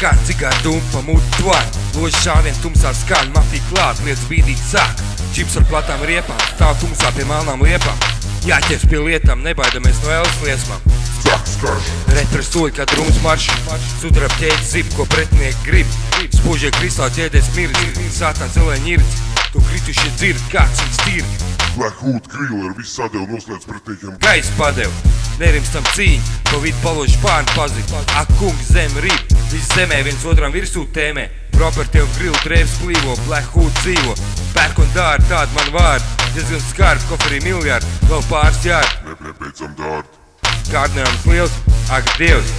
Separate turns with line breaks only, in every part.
Kā cigāra dumpa mutu tvar, loži šāvien tumsā skaļ, mafija klāt, lietas bīdīt sāk. Čips ar platām riepām, stāv tumsā pie melnām liepām. Jāķers pie lietām, nebaidamies no ēlas liesmām. Retro soļi kā drums marši, sudrab ķēdes zip, ko pretinieki grib. Spožie kristāli ķēdēs mirdz, sātāns zelē ņirdz. Tu kritušie dzird, kāds viņas tird.
Black Hood Kriller viss sadeva noslēdz pretīkiem.
Gaisa padev, nerimstam cīņu, pa vidu paloži pārni pazīt. Ak, kungs, zem rib, viss zemē viens otram virsū tēmē. Property of grill drēvs plīvo, Black Hood dzīvo. Pērk un dārdi, tādi man vārdi. Diezgan skarbi, koferī miljārdi, vēl pāris jārdi.
Nebeidzam dārdi.
Gardnerams liels, ak, Dievs.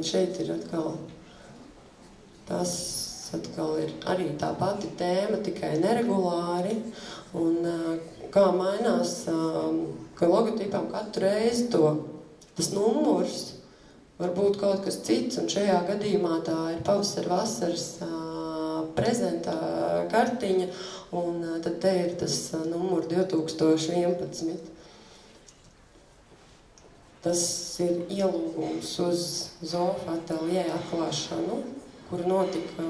šeit ir atkal, tas atkal ir arī tā pati tēma, tikai neregulāri, un kā mainās, ka logotipām katru reizi tas numurs var būt kaut kas cits, un šajā gadījumā tā ir pavasara vasaras prezentā kartiņa, un tad te ir tas numur 2011. Tas ir ielūgums uz Zofa ateljē atklāšanu, kur notika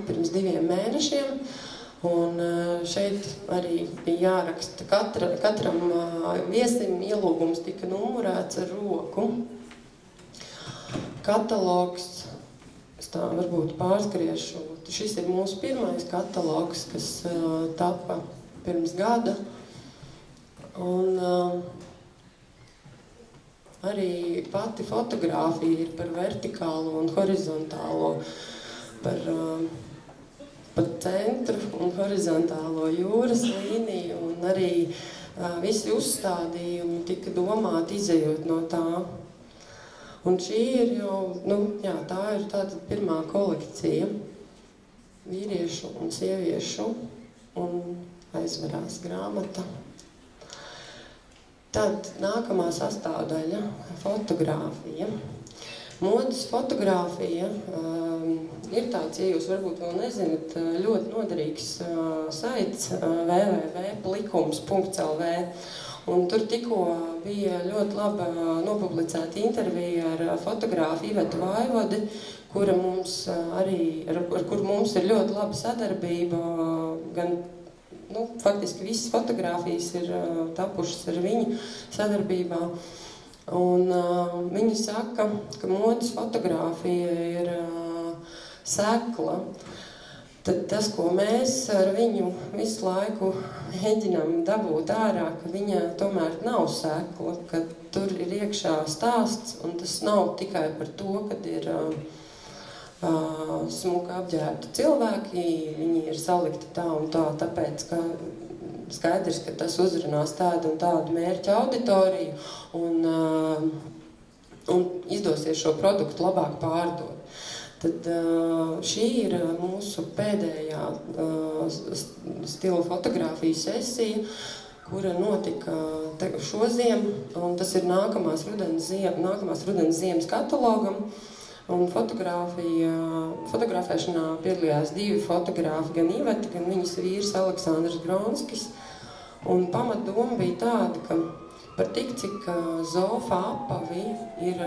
pirms 2 mēnešiem. Un šeit arī bija jāraksta katram viesim ielūgums tika numurēts ar roku. Katalogs, es tā varbūt pārskriešu, šis ir mūsu pirmais katalogs, kas tapa pirms gada. Un arī pati fotogrāfija ir par vertikālo un horizontālo, par centru un horizontālo jūras līniju, un arī visi uzstādījumi tika domāti izejot no tā. Un šī ir jau, tā ir tāda pirmā kolekcija vīriešu un sieviešu, un aizvarās grāmata. Tad nākamā sastāvdaļa – fotogrāfija. Modes fotogrāfija ir tāds, ja jūs varbūt vēl nezināt, ļoti noderīgs saits www.likums.lv. Un tur tikko bija ļoti laba nopublicēta intervija ar fotogrāfu Ivetu Vaivodi, ar kuru mums ir ļoti laba sadarbība, gan faktiski visas fotogrāfijas ir tapušas ar viņu sadarbībā. Un viņi saka, ka modes fotogrāfija ir sekla. Tad tas, ko mēs ar viņu visu laiku mēģinām dabūt ārā, ka viņa tomēr nav sekla, ka tur ir iekšā stāsts, un tas nav tikai par to, kad ir smuka apģērbti cilvēki, viņi ir salikti tā un tā, tāpēc, ka skaidrs, ka tas uzrunās tādu un tādu mērķa auditoriju, un izdosies šo produktu labāk pārdot. Tad šī ir mūsu pēdējā stila fotogrāfijas sesija, kura notika šoziem, un tas ir nākamās rudens ziemas katalogam. Un fotografēšanā piedalījās 2 fotogrāfi, gan Iveta, gan viņas vīrs Aleksandrs Gronskis. Un pamatdoma bija tāda, ka par tik, cik Zofa apavi ir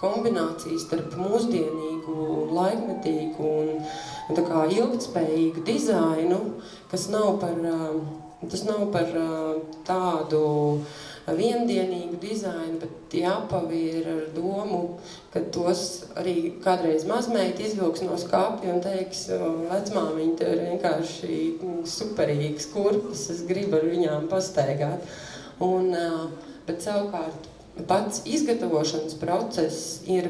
kombinācijas starp mūsdienīgu, laikmetīgu un tā kā ilgtspējīgu dizainu, kas nav par tādu viendienīgu dizainu, bet tie apavi ir ar domu, ka tos arī kādreiz mazmeita izvilks no skapja un teiks, vecmāmiņa, tev ir vienkārši superīgas kurpes, es gribu ar viņām pastaigāt. Bet savukārt pats izgatavošanas process ir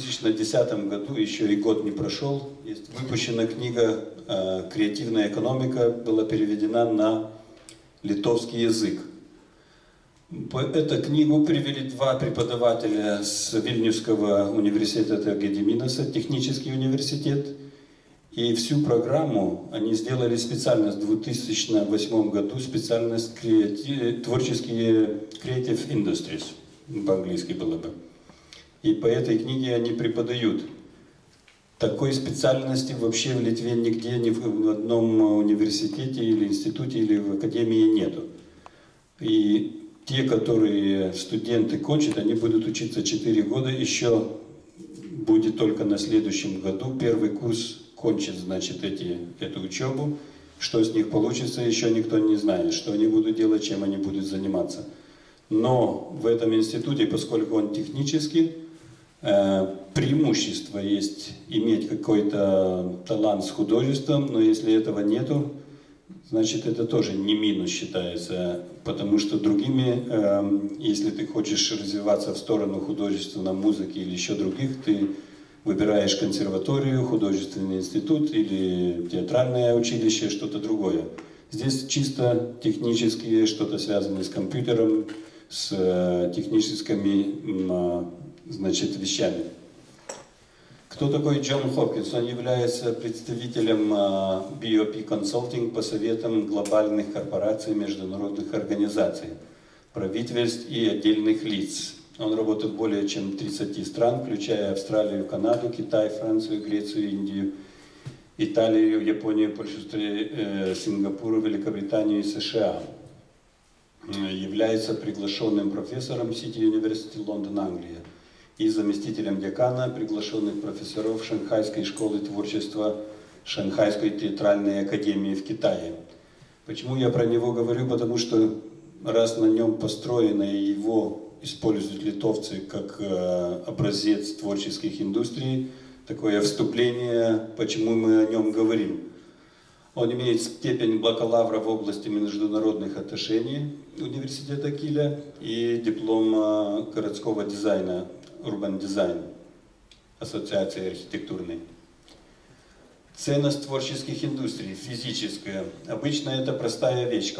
2010 году, еще и год не прошел, есть выпущена книга «Креативная экономика», была переведена на литовский язык. Эту книгу привели два преподавателя с Вильнюсского университета Гедиминаса, технический университет. И всю программу они сделали специально в 2008 году, специальность творческие Creative Industries, по-английски было бы. И по этой книге они преподают. Такой специальности вообще в Литве нигде, ни в одном университете или институте или в академии нету. И те, которые студенты кончат, они будут учиться 4 года, еще будет только на следующем году. Первый курс кончит, значит, эту учебу. Что с них получится, еще никто не знает, что они будут делать, чем они будут заниматься. Но в этом институте, поскольку он технический, преимущество есть иметь какой-то талант с художеством, но если этого нету, значит, это тоже не минус считается, потому что другими, если ты хочешь развиваться в сторону художественной музыки или еще других, ты выбираешь консерваторию, художественный институт или театральное училище, что-то другое. Здесь чисто технические, что-то связанное с компьютером, с техническими, значит, вещами. Кто такой Джон Хопкинс? Он является представителем BOP Consulting по советам глобальных корпораций, международных организаций, правительств и отдельных лиц. Он работает в более чем 30 стран, включая Австралию, Канаду, Китай, Францию, Грецию, Индию, Италию, Японию, Польшу, Сингапур, Великобританию и США. Является приглашенным профессором City University Лондон, Англия, и заместителем декана приглашенных профессоров Шанхайской школы творчества Шанхайской театральной академии в Китае. Почему я про него говорю? Потому что раз на нем построено, и его используют литовцы как образец творческих индустрий, такое вступление, почему мы о нем говорим. Он имеет степень бакалавра в области международных отношений университета Киля и диплом городского дизайна, Urban Design, Ассоциации архитектурной. Ценность творческих индустрий, физическая. Обычно это простая вещь.